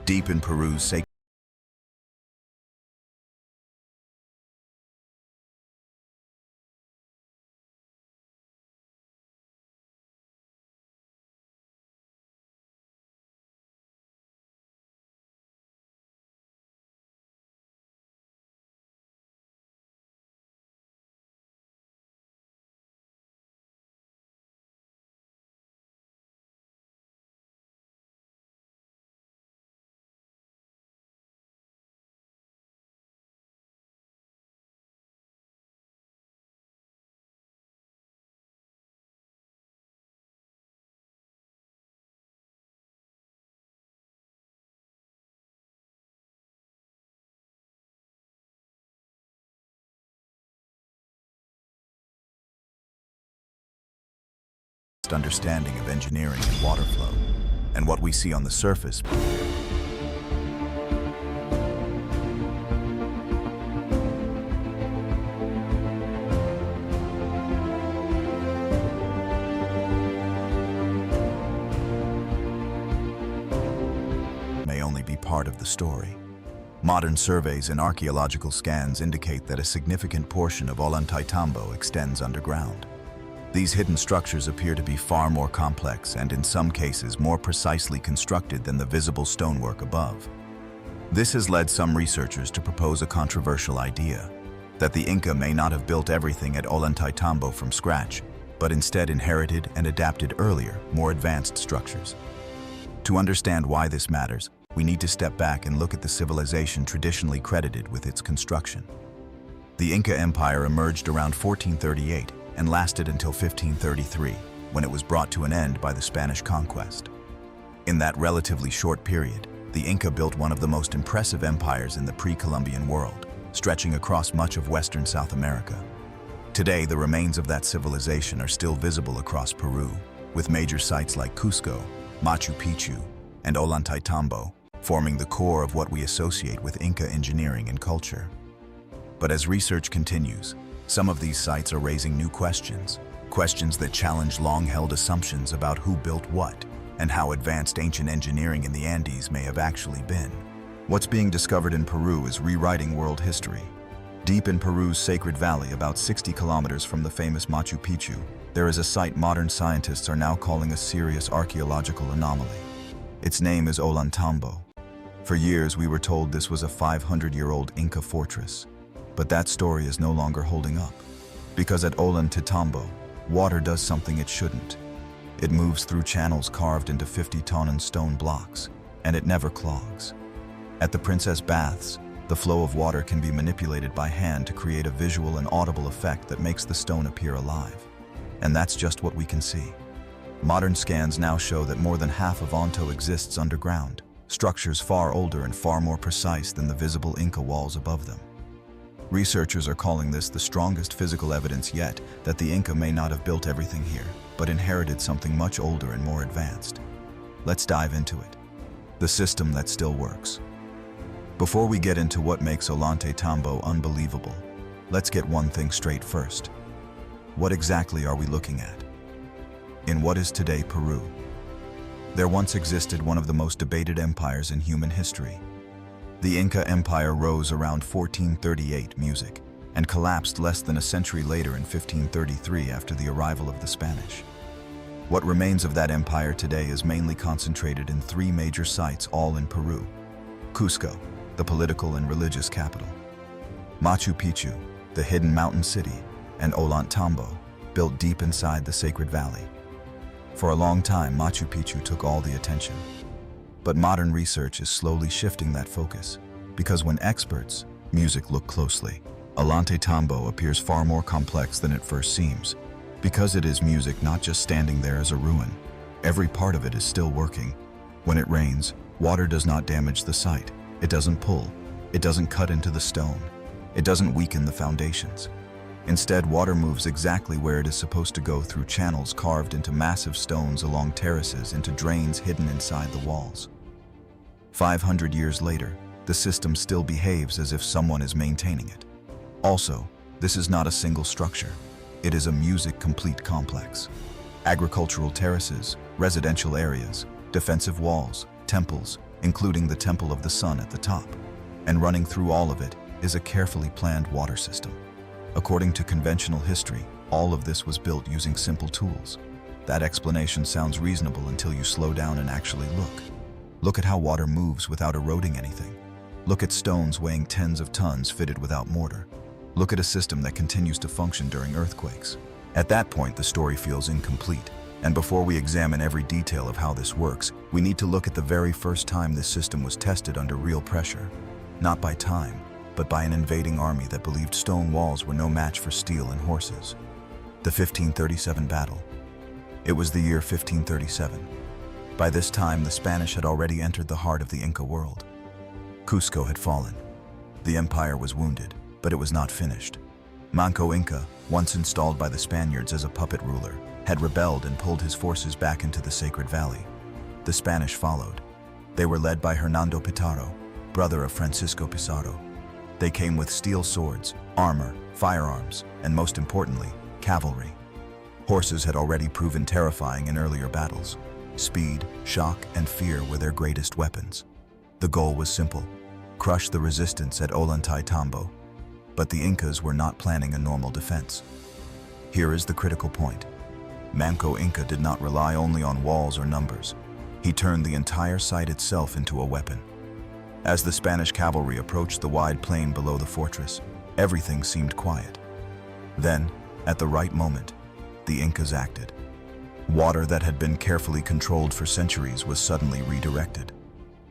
Deep in Peru's sacred understanding of engineering and water flow, and what we see on the surface may only be part of the story. Modern surveys and archaeological scans indicate that a significant portion of Ollantaytambo extends underground. These hidden structures appear to be far more complex and, in some cases, more precisely constructed than the visible stonework above. This has led some researchers to propose a controversial idea, that the Inca may not have built everything at Ollantaytambo from scratch, but instead inherited and adapted earlier, more advanced structures. To understand why this matters, we need to step back and look at the civilization traditionally credited with its construction. The Inca Empire emerged around 1438, and lasted until 1533, when it was brought to an end by the Spanish conquest. In that relatively short period, the Inca built one of the most impressive empires in the pre-Columbian world, stretching across much of western South America. Today, the remains of that civilization are still visible across Peru, with major sites like Cusco, Machu Picchu, and Ollantaytambo forming the core of what we associate with Inca engineering and culture. But as research continues, some of these sites are raising new questions that challenge long-held assumptions about who built what and how advanced ancient engineering in the Andes may have actually been. What's being discovered in Peru is rewriting world history. Deep in Peru's Sacred Valley, about 60 kilometers from the famous Machu Picchu, there is a site modern scientists are now calling a serious archaeological anomaly. Its name is Ollantaytambo. For years, we were told this was a 500-year-old Inca fortress. But that story is no longer holding up. Because at Ollantaytambo, water does something it shouldn't. It moves through channels carved into 50-ton stone blocks, and it never clogs. At the Princess Baths, the flow of water can be manipulated by hand to create a visual and audible effect that makes the stone appear alive. And that's just what we can see. Modern scans now show that more than half of Onto exists underground, structures far older and far more precise than the visible Inca walls above them. Researchers are calling this the strongest physical evidence yet that the Inca may not have built everything here, but inherited something much older and more advanced. Let's dive into it. The system that still works. Before we get into what makes Ollantaytambo unbelievable, let's get one thing straight first. What exactly are we looking at? In what is today Peru, there once existed one of the most debated empires in human history. The Inca Empire rose around 1438 music and collapsed less than a century later in 1533 after the arrival of the Spanish. What remains of that empire today is mainly concentrated in three major sites, all in Peru. Cusco, the political and religious capital. Machu Picchu, the hidden mountain city, and Ollantaytambo, built deep inside the Sacred Valley. For a long time, Machu Picchu took all the attention. But modern research is slowly shifting that focus, because when experts, music, look closely, Ollantaytambo appears far more complex than it first seems. Because it is music not just standing there as a ruin, every part of it is still working. When it rains, water does not damage the site. It doesn't pull. It doesn't cut into the stone. It doesn't weaken the foundations. Instead, water moves exactly where it is supposed to go, through channels carved into massive stones, along terraces, into drains hidden inside the walls. 500 years later, the system still behaves as if someone is maintaining it. Also, this is not a single structure. It is a music-complete complex. Agricultural terraces, residential areas, defensive walls, temples, including the Temple of the Sun at the top. And running through all of it is a carefully planned water system. According to conventional history, all of this was built using simple tools. That explanation sounds reasonable until you slow down and actually look. Look at how water moves without eroding anything. Look at stones weighing tens of tons fitted without mortar. Look at a system that continues to function during earthquakes. At that point, the story feels incomplete. And before we examine every detail of how this works, we need to look at the very first time this system was tested under real pressure. Not by time, but by an invading army that believed stone walls were no match for steel and horses. The 1537 battle. It was the year 1537. By this time, the Spanish had already entered the heart of the Inca world. Cusco had fallen. The empire was wounded, but it was not finished. Manco Inca, once installed by the Spaniards as a puppet ruler, had rebelled and pulled his forces back into the Sacred Valley. The Spanish followed. They were led by Hernando Pizarro, brother of Francisco Pizarro. They came with steel swords, armor, firearms, and most importantly, cavalry. Horses had already proven terrifying in earlier battles. Speed, shock, and fear were their greatest weapons. The goal was simple: crush the resistance at Ollantaytambo. But the Incas were not planning a normal defense. Here is the critical point. Manco Inca did not rely only on walls or numbers. He turned the entire site itself into a weapon. As the Spanish cavalry approached the wide plain below the fortress, everything seemed quiet. Then, at the right moment, the Incas acted. Water that had been carefully controlled for centuries was suddenly redirected.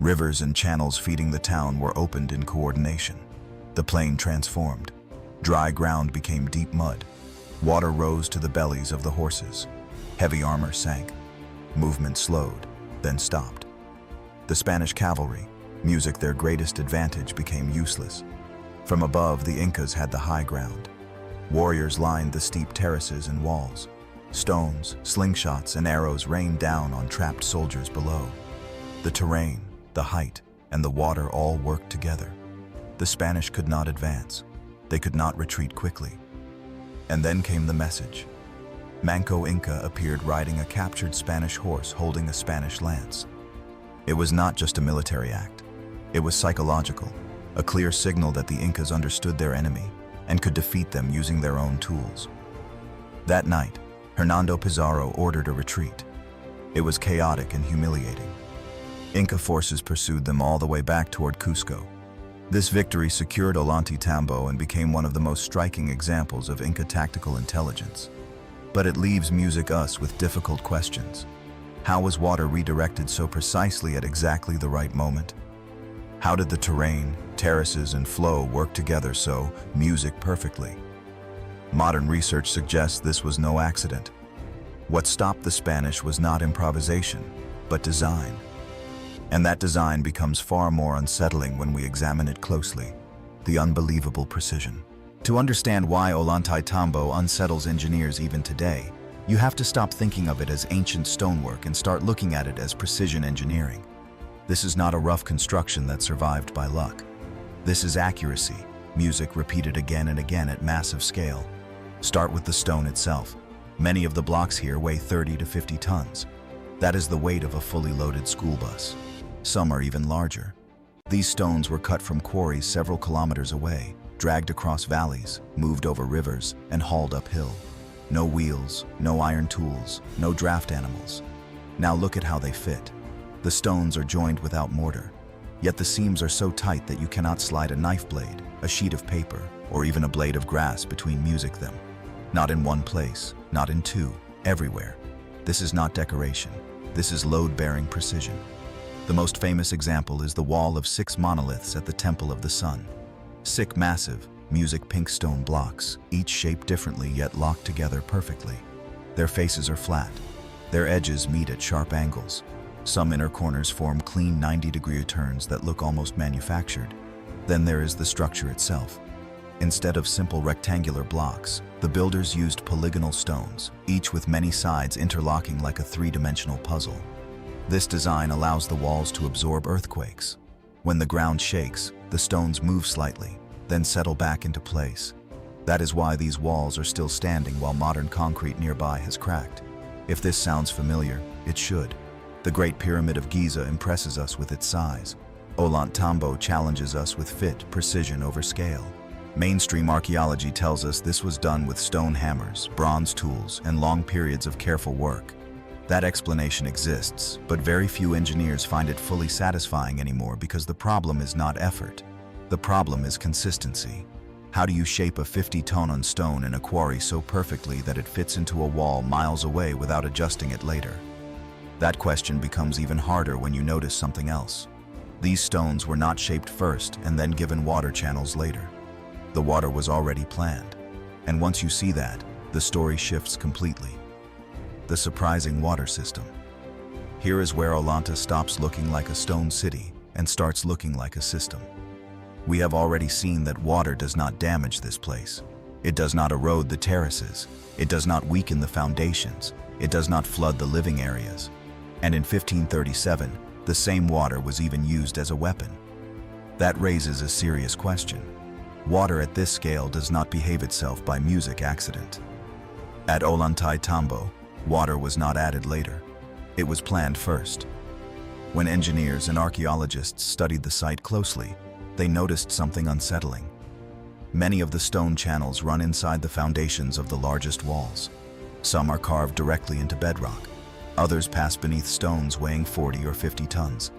Rivers and channels feeding the town were opened in coordination. The plain transformed. Dry ground became deep mud. Water rose to the bellies of the horses. Heavy armor sank. Movement slowed, then stopped. The Spanish cavalry, music their greatest advantage, became useless. From above, the Incas had the high ground. Warriors lined the steep terraces and walls. Stones, slingshots, and arrows rained down on trapped soldiers below. The terrain, the height, and the water all worked together. The Spanish could not advance. They could not retreat quickly. And then came the message. Manco Inca appeared riding a captured Spanish horse holding a Spanish lance. It was not just a military act. It was psychological, a clear signal that the Incas understood their enemy and could defeat them using their own tools. That night, Hernando Pizarro ordered a retreat. It was chaotic and humiliating. Inca forces pursued them all the way back toward Cusco. This victory secured Ollantaytambo and became one of the most striking examples of Inca tactical intelligence. But it leaves us with difficult questions. How was water redirected so precisely at exactly the right moment? How did the terrain, terraces, and flow work together so perfectly? Modern research suggests this was no accident. What stopped the Spanish was not improvisation, but design. And that design becomes far more unsettling when we examine it closely. The unbelievable precision. To understand why Ollantaytambo unsettles engineers even today, you have to stop thinking of it as ancient stonework and start looking at it as precision engineering. This is not a rough construction that survived by luck. This is accuracy, music repeated again and again at massive scale. Start with the stone itself. Many of the blocks here weigh 30 to 50 tons. That is the weight of a fully loaded school bus. Some are even larger. These stones were cut from quarries several kilometers away, dragged across valleys, moved over rivers, and hauled uphill. No wheels, no iron tools, no draft animals. Now look at how they fit. The stones are joined without mortar, yet the seams are so tight that you cannot slide a knife blade, a sheet of paper, or even a blade of grass between them. Not in one place, not in two, everywhere. This is not decoration. This is load-bearing precision. The most famous example is the wall of 6 monoliths at the Temple of the Sun. 6 massive, pink stone blocks, each shaped differently yet locked together perfectly. Their faces are flat. Their edges meet at sharp angles. Some inner corners form clean 90-degree turns that look almost manufactured. Then there is the structure itself. Instead of simple rectangular blocks, the builders used polygonal stones, each with many sides interlocking like a 3-dimensional puzzle. This design allows the walls to absorb earthquakes. When the ground shakes, the stones move slightly, then settle back into place. That is why these walls are still standing while modern concrete nearby has cracked. If this sounds familiar, it should. The Great Pyramid of Giza impresses us with its size. Ollantaytambo challenges us with fit, precision over scale. Mainstream archaeology tells us this was done with stone hammers, bronze tools, and long periods of careful work. That explanation exists, but very few engineers find it fully satisfying anymore because the problem is not effort. The problem is consistency. How do you shape a 50-ton stone in a quarry so perfectly that it fits into a wall miles away without adjusting it later? That question becomes even harder when you notice something else. These stones were not shaped first and then given water channels later. The water was already planned. And once you see that, the story shifts completely. The surprising water system. Here is where Ollanta stops looking like a stone city and starts looking like a system. We have already seen that water does not damage this place. It does not erode the terraces. It does not weaken the foundations. It does not flood the living areas. And in 1537, the same water was even used as a weapon. That raises a serious question. Water at this scale does not behave itself by music accident. At Ollantaytambo, water was not added later. It was planned first. When engineers and archaeologists studied the site closely, they noticed something unsettling. Many of the stone channels run inside the foundations of the largest walls. Some are carved directly into bedrock. Others pass beneath stones weighing 40 or 50 tons.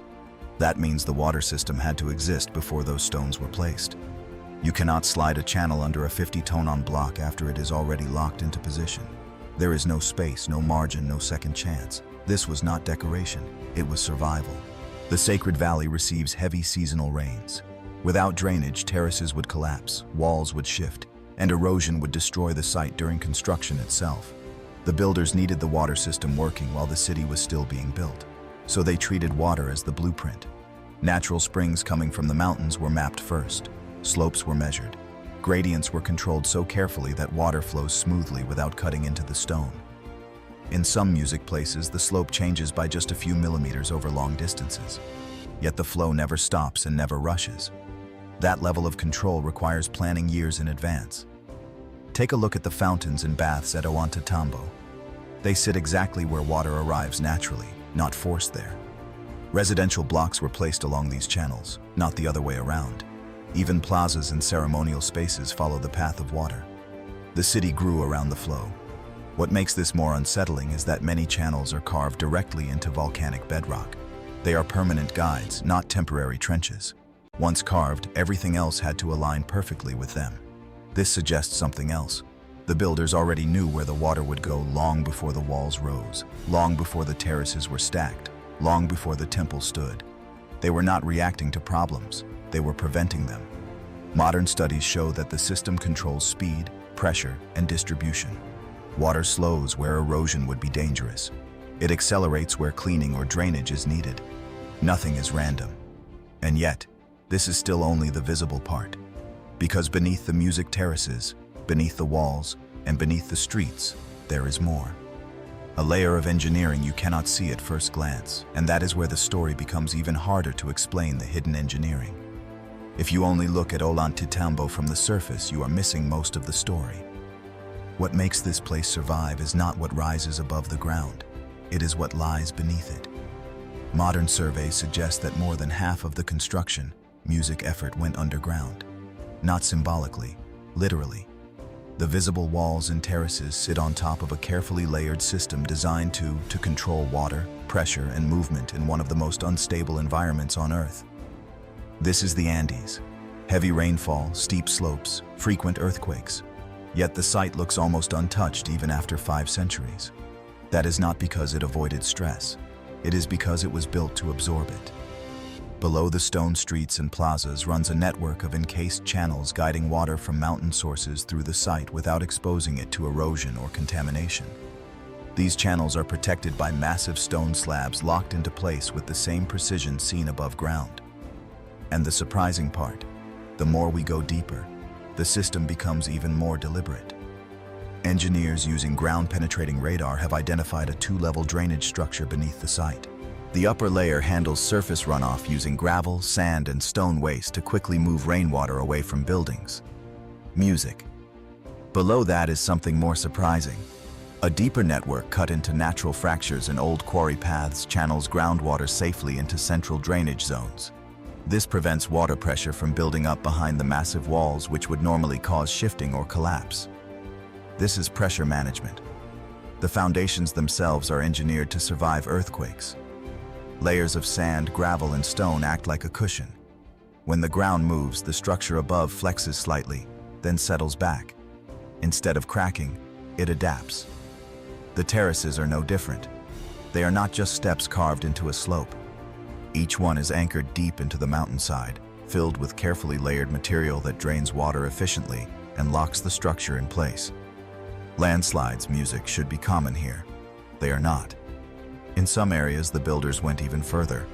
That means the water system had to exist before those stones were placed. You cannot slide a channel under a 50-ton block after it is already locked into position. There is no space, no margin, no second chance. This was not decoration, it was survival. The Sacred Valley receives heavy seasonal rains. Without drainage, terraces would collapse, walls would shift, and erosion would destroy the site during construction itself. The builders needed the water system working while the city was still being built, so they treated water as the blueprint. Natural springs coming from the mountains were mapped first. Slopes were measured. Gradients were controlled so carefully that water flows smoothly without cutting into the stone. In some music places, the slope changes by just a few millimeters over long distances. Yet the flow never stops and never rushes. That level of control requires planning years in advance. Take a look at the fountains and baths at Ollantaytambo. They sit exactly where water arrives naturally, not forced there. Residential blocks were placed along these channels, not the other way around. Even plazas and ceremonial spaces follow the path of water. The city grew around the flow. What makes this more unsettling is that many channels are carved directly into volcanic bedrock. They are permanent guides, not temporary trenches. Once carved, everything else had to align perfectly with them. This suggests something else. The builders already knew where the water would go long before the walls rose, long before the terraces were stacked, long before the temple stood. They were not reacting to problems, they were preventing them. Modern studies show that the system controls speed, pressure, and distribution. Water slows where erosion would be dangerous. It accelerates where cleaning or drainage is needed. Nothing is random. And yet, this is still only the visible part. Because beneath the music terraces, beneath the walls, and beneath the streets, there is more. A layer of engineering you cannot see at first glance, and that is where the story becomes even harder to explain the hidden engineering. If you only look at Ollantaytambo from the surface, you are missing most of the story. What makes this place survive is not what rises above the ground, it is what lies beneath it. Modern surveys suggest that more than half of the construction, music effort went underground. Not symbolically, literally. The visible walls and terraces sit on top of a carefully layered system designed to control water, pressure, and movement in one of the most unstable environments on Earth. This is the Andes. Heavy rainfall, steep slopes, frequent earthquakes. Yet the site looks almost untouched even after 5 centuries. That is not because it avoided stress. It is because it was built to absorb it. Below the stone streets and plazas runs a network of encased channels guiding water from mountain sources through the site without exposing it to erosion or contamination. These channels are protected by massive stone slabs locked into place with the same precision seen above ground. And the surprising part, the more we go deeper, the system becomes even more deliberate. Engineers using ground-penetrating radar have identified a 2-level drainage structure beneath the site. The upper layer handles surface runoff using gravel, sand, and stone waste to quickly move rainwater away from buildings. Music. Below that is something more surprising. A deeper network cut into natural fractures in old quarry paths channels groundwater safely into central drainage zones. This prevents water pressure from building up behind the massive walls which would normally cause shifting or collapse. This is pressure management. The foundations themselves are engineered to survive earthquakes. Layers of sand, gravel, and stone act like a cushion. When the ground moves, the structure above flexes slightly, then settles back. Instead of cracking, it adapts. The terraces are no different. They are not just steps carved into a slope. Each one is anchored deep into the mountainside, filled with carefully layered material that drains water efficiently and locks the structure in place. Landslides music should be common here. They are not. In some areas, the builders went even further.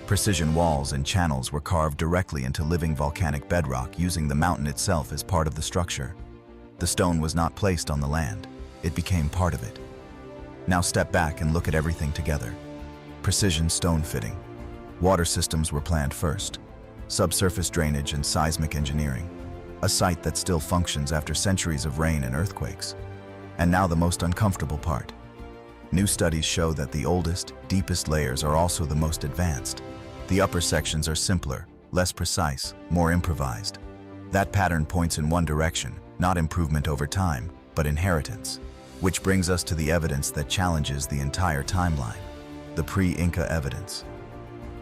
Precision walls and channels were carved directly into living volcanic bedrock using the mountain itself as part of the structure. The stone was not placed on the land. It became part of it. Now step back and look at everything together. Precision stone fitting. Water systems were planned first. Subsurface drainage and seismic engineering. A site that still functions after centuries of rain and earthquakes. And now the most uncomfortable part. New studies show that the oldest, deepest layers are also the most advanced. The upper sections are simpler, less precise, more improvised. That pattern points in one direction, not improvement over time, but inheritance. Which brings us to the evidence that challenges the entire timeline. The pre-Inca evidence.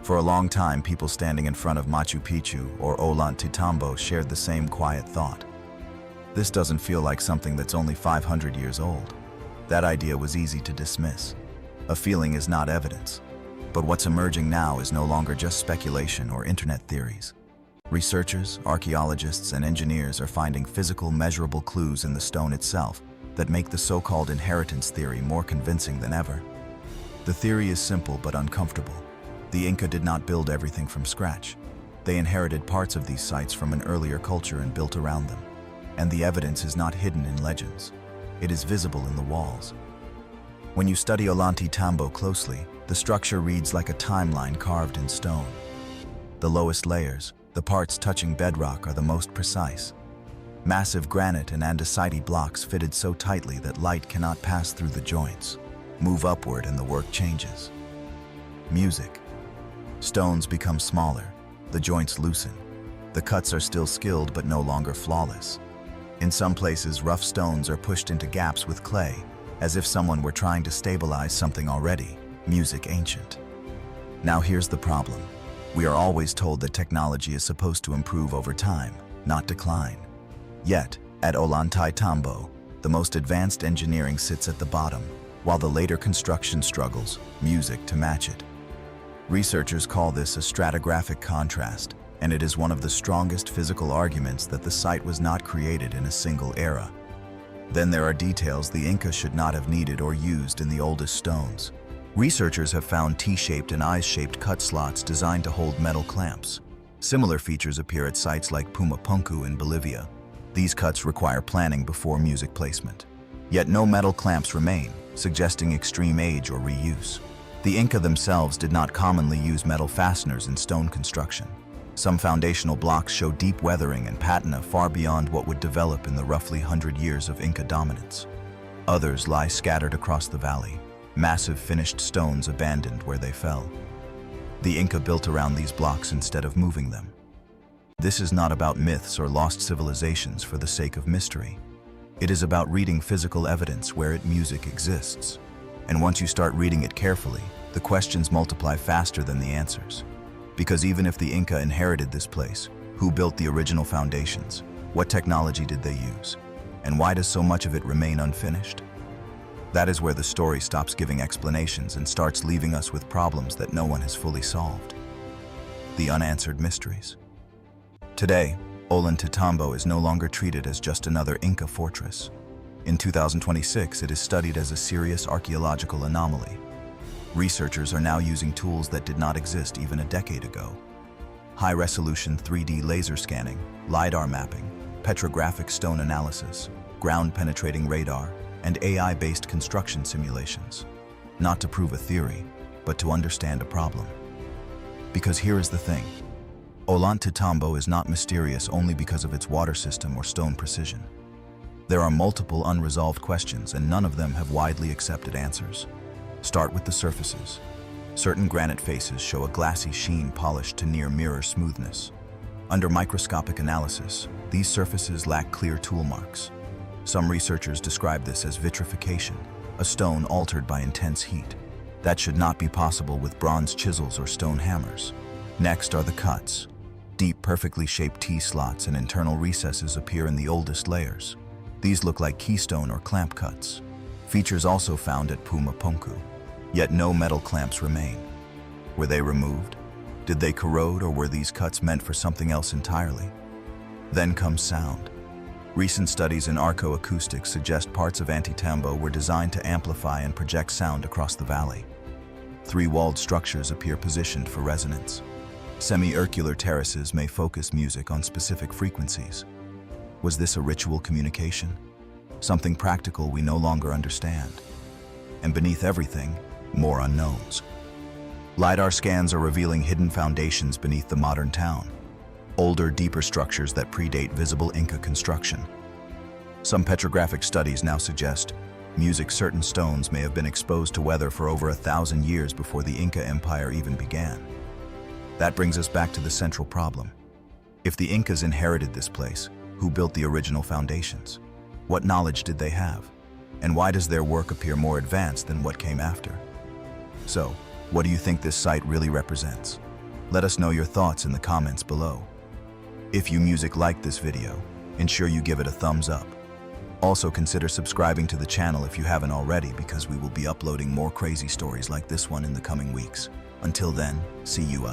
For a long time, people standing in front of Machu Picchu or Ollantaytambo shared the same quiet thought. This doesn't feel like something that's only 500 years old. That idea was easy to dismiss. A feeling is not evidence. But what's emerging now is no longer just speculation or internet theories. Researchers, archaeologists, and engineers are finding physical, measurable clues in the stone itself that make the so-called inheritance theory more convincing than ever. The theory is simple but uncomfortable. The Inca did not build everything from scratch. They inherited parts of these sites from an earlier culture and built around them. And the evidence is not hidden in legends. It is visible in the walls. When you study Ollantaytambo closely, the structure reads like a timeline carved in stone. The lowest layers, the parts touching bedrock, are the most precise. Massive granite and andesite blocks fitted so tightly that light cannot pass through the joints. Move upward and the work changes. Music. Stones become smaller. The joints loosen. The cuts are still skilled but no longer flawless. In some places, rough stones are pushed into gaps with clay, as if someone were trying to stabilize something already, music ancient. Now here's the problem. We are always told that technology is supposed to improve over time, not decline. Yet, at Ollantaytambo, the most advanced engineering sits at the bottom, while the later construction struggles, music to match it. Researchers call this a stratigraphic contrast, and it is one of the strongest physical arguments that the site was not created in a single era. Then there are details the Inca should not have needed or used in the oldest stones. Researchers have found T-shaped and I-shaped cut slots designed to hold metal clamps. Similar features appear at sites like Pumapunku in Bolivia. These cuts require planning before music placement. Yet no metal clamps remain, suggesting extreme age or reuse. The Inca themselves did not commonly use metal fasteners in stone construction. Some foundational blocks show deep weathering and patina far beyond what would develop in the roughly 100 years of Inca dominance. Others lie scattered across the valley, massive finished stones abandoned where they fell. The Inca built around these blocks instead of moving them. This is not about myths or lost civilizations for the sake of mystery. It is about reading physical evidence where music exists. And once you start reading it carefully, the questions multiply faster than the answers. Because even if the Inca inherited this place, who built the original foundations? What technology did they use? And why does so much of it remain unfinished? That is where the story stops giving explanations and starts leaving us with problems that no one has fully solved. The unanswered mysteries. Today, Ollantaytambo is no longer treated as just another Inca fortress. In 2026, it is studied as a serious archaeological anomaly. Researchers are now using tools that did not exist even a decade ago. High-resolution 3D laser scanning, LiDAR mapping, petrographic stone analysis, ground-penetrating radar, and AI-based construction simulations. Not to prove a theory, but to understand a problem. Because here is the thing. Ollantaytambo is not mysterious only because of its water system or stone precision. There are multiple unresolved questions, and none of them have widely accepted answers. Start with the surfaces. Certain granite faces show a glassy sheen polished to near mirror smoothness. Under microscopic analysis, these surfaces lack clear tool marks. Some researchers describe this as vitrification, a stone altered by intense heat. That should not be possible with bronze chisels or stone hammers. Next are the cuts. Deep, perfectly shaped T-slots and internal recesses appear in the oldest layers. These look like keystone or clamp cuts, features also found at Pumapunku. Yet no metal clamps remain. Were they removed? Did they corrode, or were these cuts meant for something else entirely? Then comes sound. Recent studies in archaeoacoustics suggest parts of Ollantaytambo were designed to amplify and project sound across the valley. Three-walled structures appear positioned for resonance. Semicircular terraces may focus music on specific frequencies. Was this a ritual communication? Something practical we no longer understand. And beneath everything, more unknowns. LiDAR scans are revealing hidden foundations beneath the modern town. Older, deeper structures that predate visible Inca construction. Some petrographic studies now suggest certain stones may have been exposed to weather for over 1,000 years before the Inca Empire even began. That brings us back to the central problem. If the Incas inherited this place, who built the original foundations? What knowledge did they have? And why does their work appear more advanced than what came after? So, what do you think this site really represents? Let us know your thoughts in the comments below. If you like this video, ensure you give it a thumbs up. Also consider subscribing to the channel if you haven't already, because we will be uploading more crazy stories like this one in the coming weeks. Until then, see you.